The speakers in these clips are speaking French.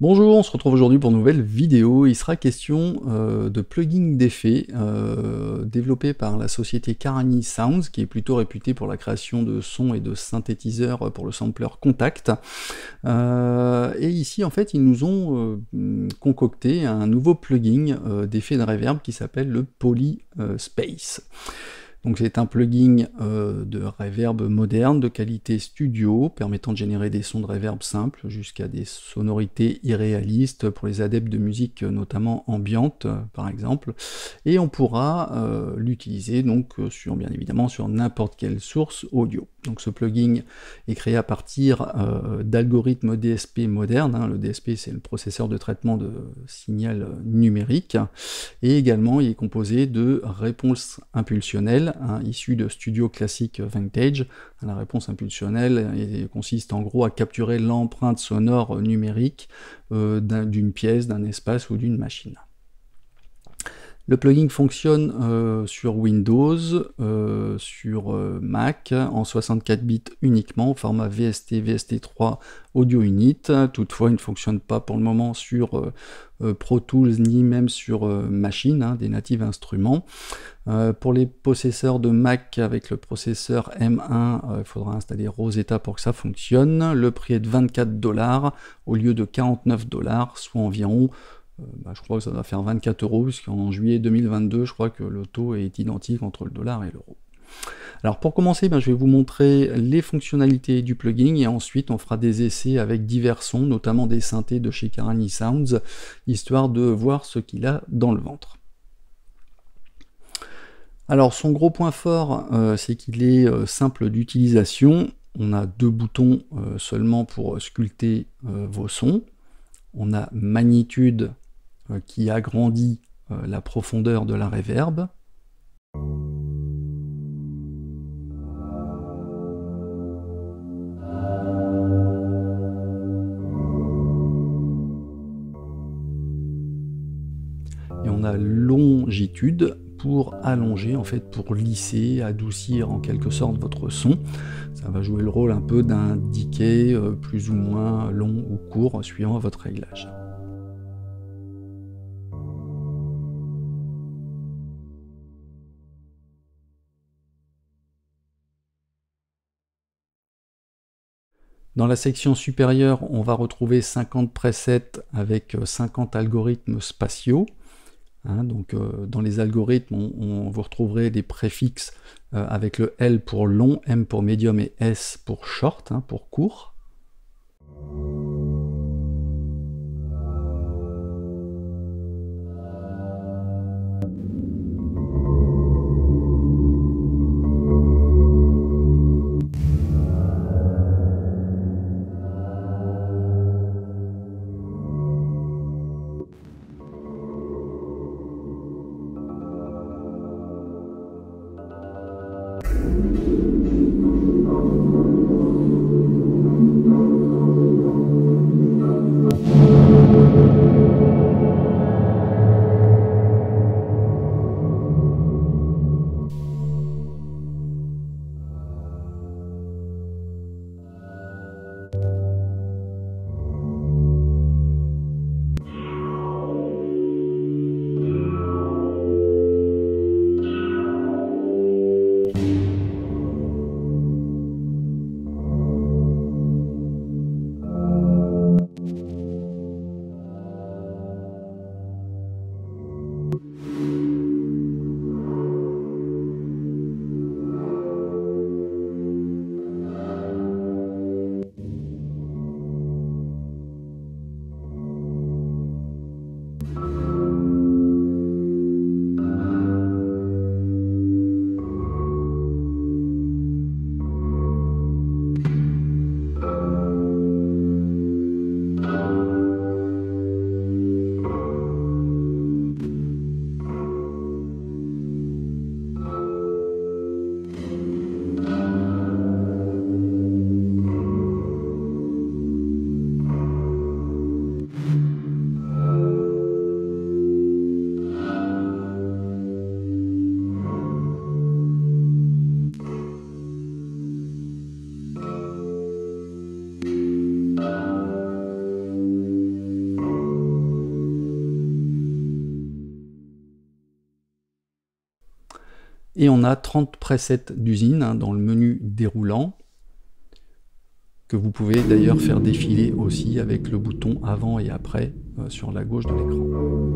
Bonjour, on se retrouve aujourd'hui pour une nouvelle vidéo. Il sera question de plugins d'effets développés par la société Carani Sounds, qui est plutôt réputée pour la création de sons et de synthétiseurs pour le sampler Contact. Et ici, en fait, ils nous ont concocté un nouveau plugin d'effet de reverb qui s'appelle le Polyspace. Donc c'est un plugin de reverb moderne, de qualité studio, permettant de générer des sons de reverb simples jusqu'à des sonorités irréalistes pour les adeptes de musique, notamment ambiante, par exemple. Et on pourra l'utiliser donc bien évidemment sur n'importe quelle source audio. Donc ce plugin est créé à partir d'algorithmes DSP modernes. Hein. Le DSP, c'est le processeur de traitement de signal numérique. Et également, il est composé de réponses impulsionnelles, hein, issues de Studio Classic Vintage. La réponse impulsionnelle consiste en gros à capturer l'empreinte sonore numérique d'une pièce, d'un espace ou d'une machine. Le plugin fonctionne sur Windows, sur Mac, en 64 bits uniquement, au format VST, VST3 Audio Unit. Toutefois, il ne fonctionne pas pour le moment sur Pro Tools, ni même sur Machine, hein, des natives instruments. Pour les possesseurs de Mac avec le processeur M1, il faudra installer Rosetta pour que ça fonctionne. Le prix est de 24 $ au lieu de 49 $, soit environ je crois que ça va faire 24 €, puisqu'en juillet 2022, je crois que le taux est identique entre le dollar et l'euro. Alors pour commencer, je vais vous montrer les fonctionnalités du plugin, et ensuite on fera des essais avec divers sons, notamment des synthés de chez Carani Sounds, histoire de voir ce qu'il a dans le ventre. Alors son gros point fort, c'est qu'il est simple d'utilisation. On a deux boutons seulement pour sculpter vos sons. On a magnitude qui agrandit la profondeur de la reverb. Et on a longitude pour allonger, en fait, pour lisser, adoucir en quelque sorte votre son. Ça va jouer le rôle un peu d'un decay plus ou moins long ou court, suivant votre réglage. Dans la section supérieure, on va retrouver 50 presets avec 50 algorithmes spatiaux. Hein, donc dans les algorithmes, vous retrouverez des préfixes avec le L pour long, M pour médium et S pour short, hein, pour court. Et on a 30 presets d'usine hein, dans le menu déroulant, que vous pouvez d'ailleurs faire défiler aussi avec le bouton avant et après sur la gauche de l'écran.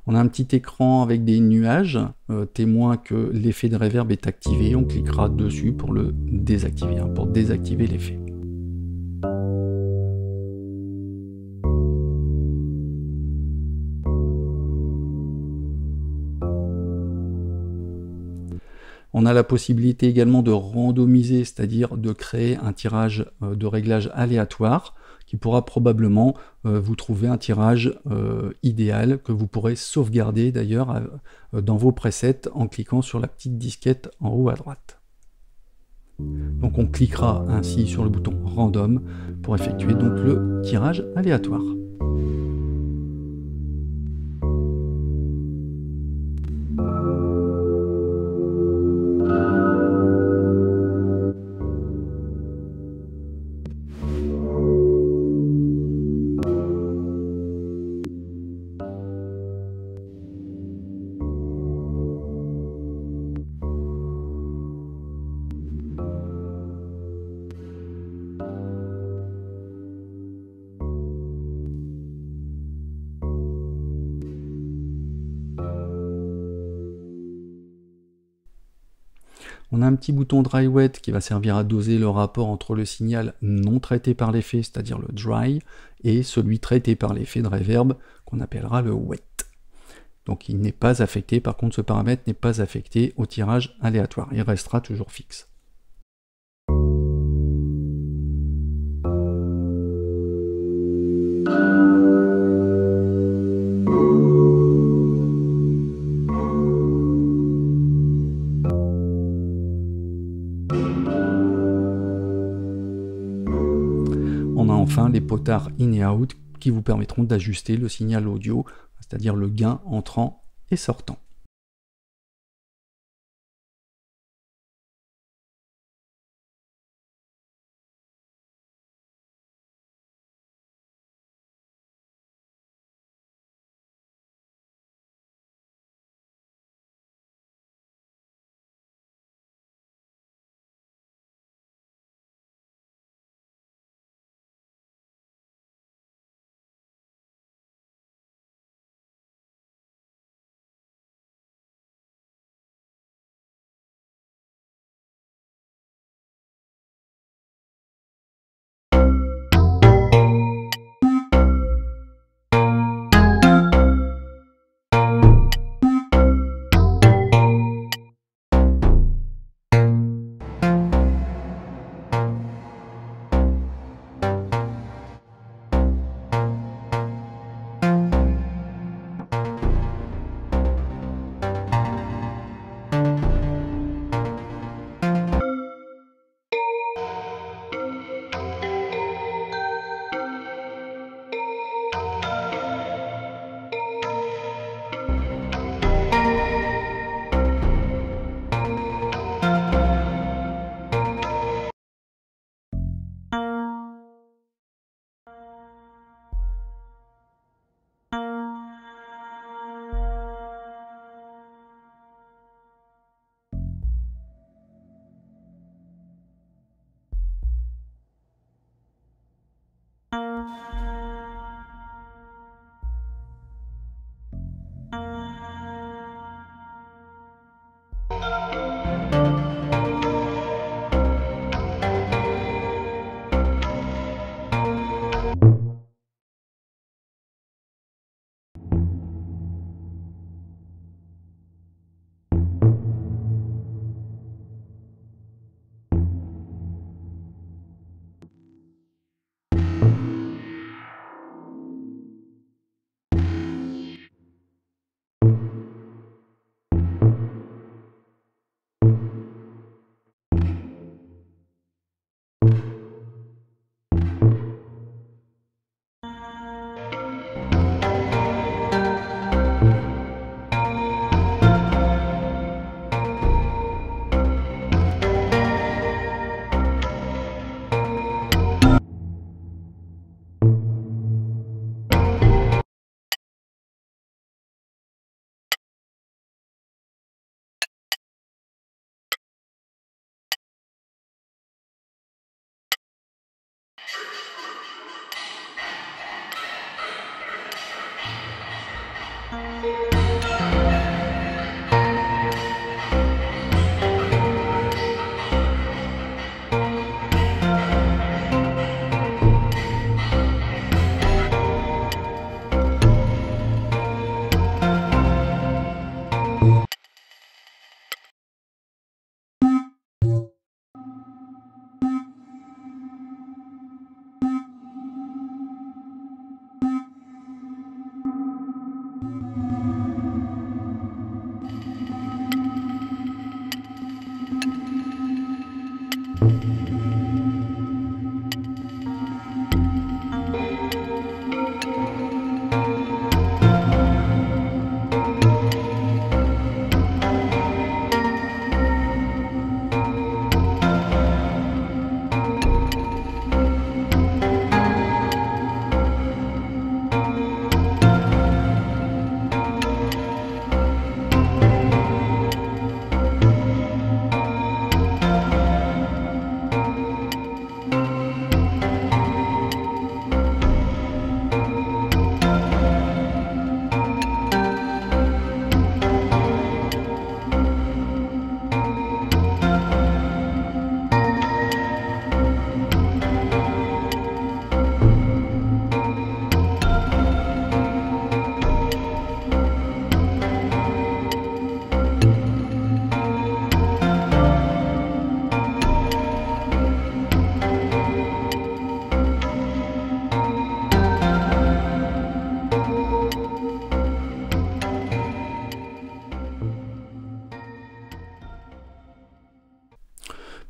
On a un petit écran avec des nuages, témoin que l'effet de reverb est activé. On cliquera dessus pour le désactiver, hein, pour désactiver l'effet. On a la possibilité également de randomiser, c'est-à-dire de créer un tirage de réglage aléatoire qui pourra probablement vous trouver un tirage idéal que vous pourrez sauvegarder d'ailleurs dans vos presets en cliquant sur la petite disquette en haut à droite. Donc on cliquera ainsi sur le bouton Random pour effectuer donc le tirage aléatoire. On a un petit bouton Dry Wet qui va servir à doser le rapport entre le signal non traité par l'effet, c'est-à-dire le Dry, et celui traité par l'effet de reverb qu'on appellera le Wet. Donc il n'est pas affecté, par contre ce paramètre n'est pas affecté au tirage aléatoire, il restera toujours fixe. On a enfin les potards in et out qui vous permettront d'ajuster le signal audio, c'est-à-dire le gain entrant et sortant.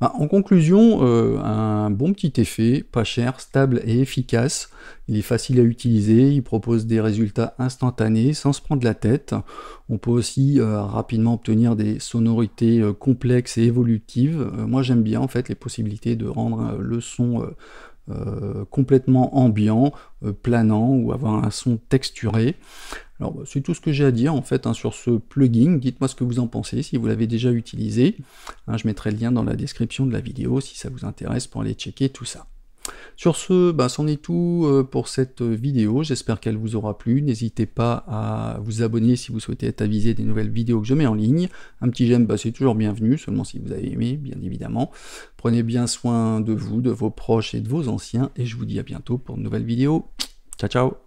En conclusion, un bon petit effet, pas cher, stable et efficace. Il est facile à utiliser, il propose des résultats instantanés sans se prendre la tête. On peut aussi rapidement obtenir des sonorités complexes et évolutives. Moi j'aime bien en fait les possibilités de rendre le son complètement ambiant, planant, ou avoir un son texturé. Alors c'est tout ce que j'ai à dire en fait sur ce plugin. Dites-moi ce que vous en pensez, si vous l'avez déjà utilisé. Je mettrai le lien dans la description de la vidéo si ça vous intéresse pour aller checker tout ça. Sur ce, c'en est tout pour cette vidéo, j'espère qu'elle vous aura plu. N'hésitez pas à vous abonner si vous souhaitez être avisé des nouvelles vidéos que je mets en ligne. Un petit j'aime, c'est toujours bienvenu, seulement si vous avez aimé, bien évidemment. Prenez bien soin de vous, de vos proches et de vos anciens, et je vous dis à bientôt pour de nouvelles vidéos. Ciao, ciao!